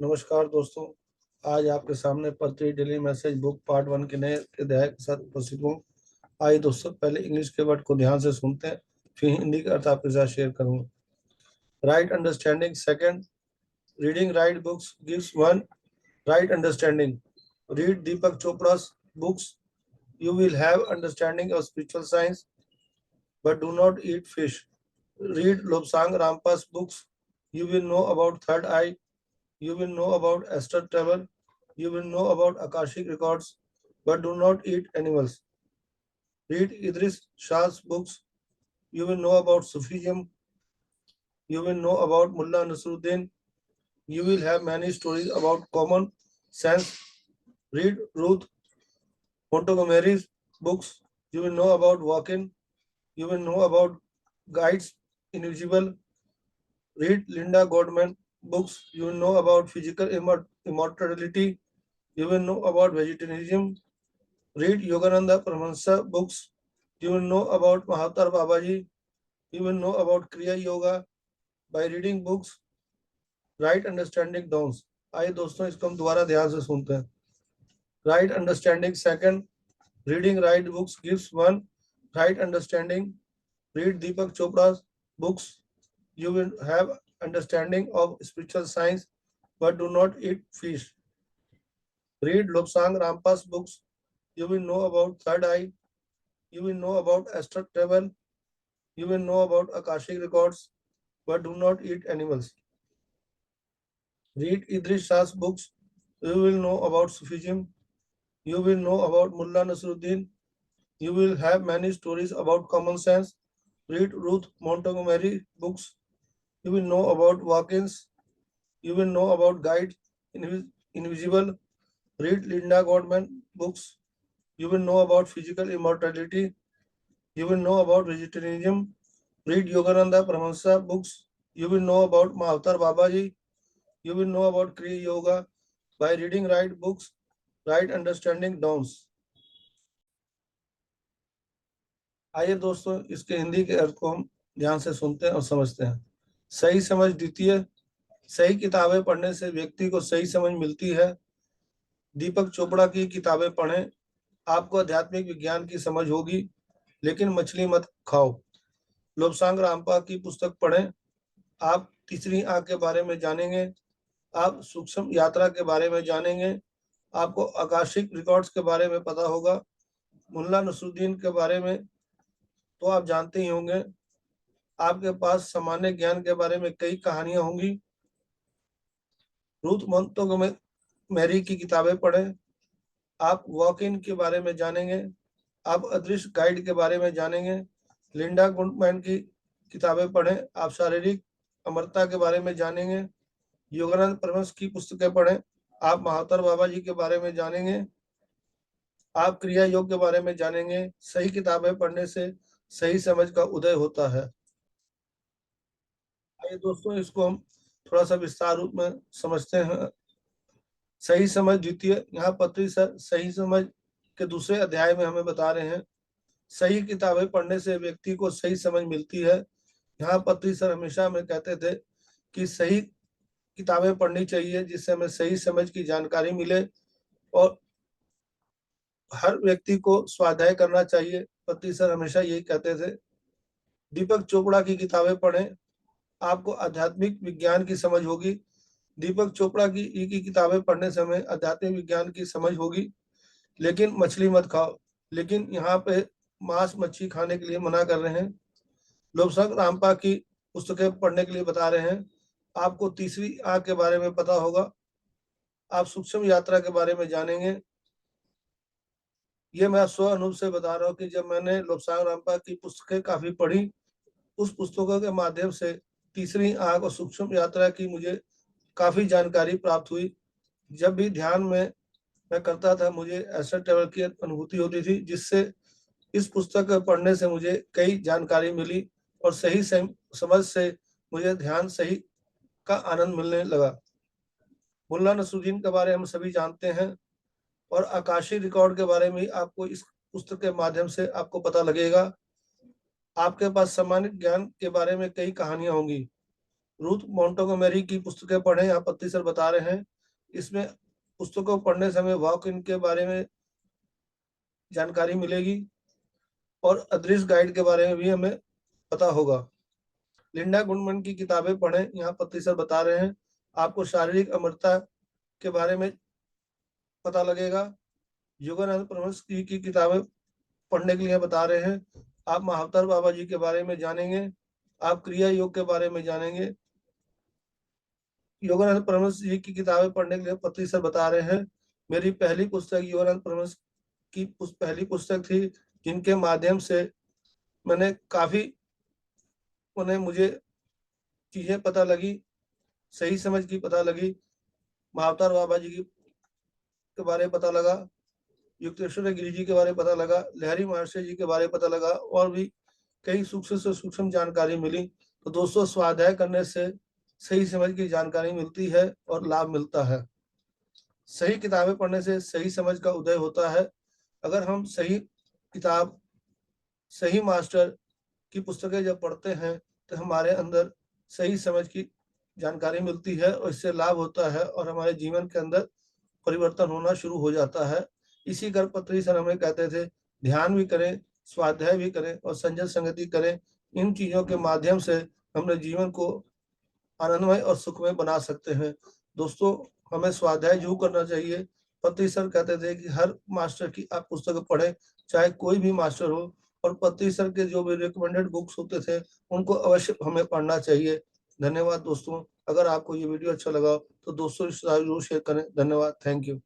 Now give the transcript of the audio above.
नमस्कार दोस्तों। आज आपके सामने पत्री डेली मैसेज बुक पार्ट 1 के नए अध्याय के साथ उपस्थित हूँ। आइए दोस्तों, पहले इंग्लिश के वर्ड को ध्यान से सुनते हैं, फिर हिंदी का अर्थ आपके साथ शेयर करूंगा। Right understanding second, reading right books gives one right understanding. Read Deepak Chopra's books, you will have understanding of spiritual science, but do not eat fish. Read Lobsang Rampa's books, you will know about third eye, you will know about astral travel, you will know about Akashic records, but do not eat animals. Read Idris Shah's books, you will know about Sufism, you will know about Mullah Nasruddin, you will have many stories about common sense. Read Ruth Montgomery's books, you will know about walking, you will know about guides invisible. Read Linda Goldman books, you will know about physical immortality, you will know about vegetarianism. Read Yogananda Paramahansa books, you will know about Mahatar Babaji, you will know about Kriya Yoga. By reading books, right understanding dawns. आइए दोस्तों, इसको हम दोबारा ध्यान से सुनते हैं। Right understanding second, reading right books gives one right understanding. Read Deepak Chopra's books, you will have understanding of spiritual science, but do not eat fish. Read Lobsang Rampa's books, you will know about third eye, you will know about astral travel, you will know about Akashic records, but do not eat animals. Read Idris Shah's books, you will know about Sufism, you will know about Mullah Nasruddin, you will have many stories about common sense. Read Ruth Montgomery books, you will know about walk-ins, you will know about guides invisible. Read Linda Goldman books, you will know about physical immortality, you will know about vegetarianism. Read Yogananda Paramahansa books, you will know about Mahatar Babaji, you will know about Kriya Yoga. By reading right books, right understanding dawns. आइए दोस्तों, इसके हिंदी के अर्थ को हम ध्यान से सुनते हैं और समझते हैं। सही समझ द्वितीय, सही किताबें पढ़ने से व्यक्ति को सही समझ मिलती है। दीपक चोपड़ा की किताबें पढ़ें, आपको आध्यात्मिक विज्ञान की समझ होगी, लेकिन मछली मत खाओ। लोबसांग रामपा की पुस्तक पढ़ें, आप तीसरी आंख के बारे में जानेंगे, आप सूक्ष्म यात्रा के बारे में जानेंगे, आपको आकाशिक रिकॉर्ड्स के बारे में पता होगा। मुल्ला नसरुद्दीन के बारे में तो आप जानते ही होंगे। आपके पास सामान्य ज्ञान के बारे में कई कहानियां होंगी। रूथ मोंटगोमेरी की किताबें पढ़ें, आप वॉक इन के बारे में जानेंगे, आप अदृश्य गाइड के बारे में जानेंगे। लिंडा गुडमैन की किताबें पढ़ें, आप शारीरिक अमरता के बारे में जानेंगे। योगानंद परमहंस की पुस्तकें पढ़ें, आप महातर बाबा जी के बारे में जानेंगे, आप क्रिया योग के बारे में जानेंगे। सही किताबें पढ़ने से सही समझ का उदय होता है। आइए दोस्तों, इसको हम थोड़ा सा विस्तार रूप में समझते हैं। सही समझ द्वितीय, यहाँ पत्री सर सही समझ के दूसरे अध्याय में हमें बता रहे हैं सही किताबें पढ़ने से व्यक्ति को सही समझ मिलती है। यहाँ पत्री सर हमेशा हमें कहते थे कि सही किताबें पढ़नी चाहिए, जिससे हमें सही समझ की जानकारी मिले, और हर व्यक्ति को स्वाध्याय करना चाहिए। पत्री सर हमेशा यही कहते थे। दीपक चोपड़ा की किताबें पढ़ें, आपको आध्यात्मिक विज्ञान की समझ होगी। दीपक चोपड़ा की किताबें पढ़ने से हमें आध्यात्मिक विज्ञान की समझ होगी, लेकिन मछली मत खाओ। लेकिन यहाँ पे मांस मच्छी खाने के लिए मना कर रहे हैं। लोबसंग रामपा की पुस्तकें पढ़ने के लिए बता रहे हैं। आपको तीसरी आंख के बारे में पता होगा, आप सूक्ष्म यात्रा के बारे में जानेंगे। ये मैं स्व अनुभव से बता रहा हूँ कि जब मैंने लोबसंग रामपा की पुस्तकें काफी पढ़ी, उस पुस्तकों के माध्यम से तीसरी आंख और सूक्ष्म यात्रा की मुझे काफी जानकारी प्राप्त हुई। जब भी ध्यान में मैं करता था, मुझे ऐसा ट्रेवल की अनुभूति होती थी, जिससे इस पुस्तक पढ़ने से मुझे कई जानकारी मिली और सही समझ से मुझे ध्यान सही का आनंद मिलने लगा। मुल्ला नसरुद्दीन के बारे में हम सभी जानते हैं, और आकाशी रिकॉर्ड के बारे में आपको इस पुस्तक के माध्यम से आपको पता लगेगा। आपके पास सामान्य ज्ञान के बारे में कई कहानियां होंगी। रूथ मोंटगोमेरी की पुस्तकें पढ़ें, यहाँ पत्ती सर बता रहे हैं। इसमें पुस्तकों पढ़ने से हमें वॉक इन के बारे में जानकारी मिलेगी और अदृश्य गाइड के बारे में भी हमें पता होगा। लिंडा गुडमन की किताबें पढ़ें, यहाँ पत्ती सर बता रहे हैं। आपको शारीरिक अमरता के बारे में पता लगेगा। योगानंद परमहंस जी की किताबें पढ़ने के लिए बता रहे हैं। आप महावतार बाबा जी के बारे में जानेंगे, आप क्रिया योग के बारे में जानेंगे। योगानंद परमहंस जी की किताबें पढ़ने के लिए पत्री सर बता रहे हैं। मेरी पहली पुस्तक योगानंद परमहंस की पहली पुस्तक थी, जिनके माध्यम से मैंने काफी उन्हें मुझे चीजें पता लगी, सही समझ की पता लगी। महावतार बाबा जी की के बारे में पता लगा, युक्तेश्वर गिरी जी के बारे में पता लगा, लहरी महर्षि जी के बारे में पता लगा, और भी कई सूक्ष्म से सूक्ष्म जानकारी मिली। तो दोस्तों, स्वाध्याय करने से सही समझ की जानकारी मिलती है और लाभ मिलता है। सही किताबें पढ़ने से सही समझ का उदय होता है। अगर हम सही किताब, सही मास्टर की पुस्तकें जब पढ़ते हैं तो हमारे अंदर सही समझ की जानकारी मिलती है और इससे लाभ होता है और हमारे जीवन के अंदर परिवर्तन होना शुरू हो जाता है। इसी कर पत्री सर हमें कहते थे, ध्यान भी करें, स्वाध्याय भी करें और संजय संगति करें। इन चीजों के माध्यम से हमने जीवन को आनंदमय और सुखमय बना सकते हैं। दोस्तों, हमें स्वाध्याय जरूर करना चाहिए। पत्री सर कहते थे कि हर मास्टर की आप पुस्तक पढ़ें, चाहे कोई भी मास्टर हो, और पत्री सर के जो भी रिकमेंडेड बुक्स होते थे उनको अवश्य हमें पढ़ना चाहिए। धन्यवाद दोस्तों। अगर आपको ये वीडियो अच्छा लगा तो दोस्तों रिश्तेदार जरूर शेयर करें। धन्यवाद, थैंक यू।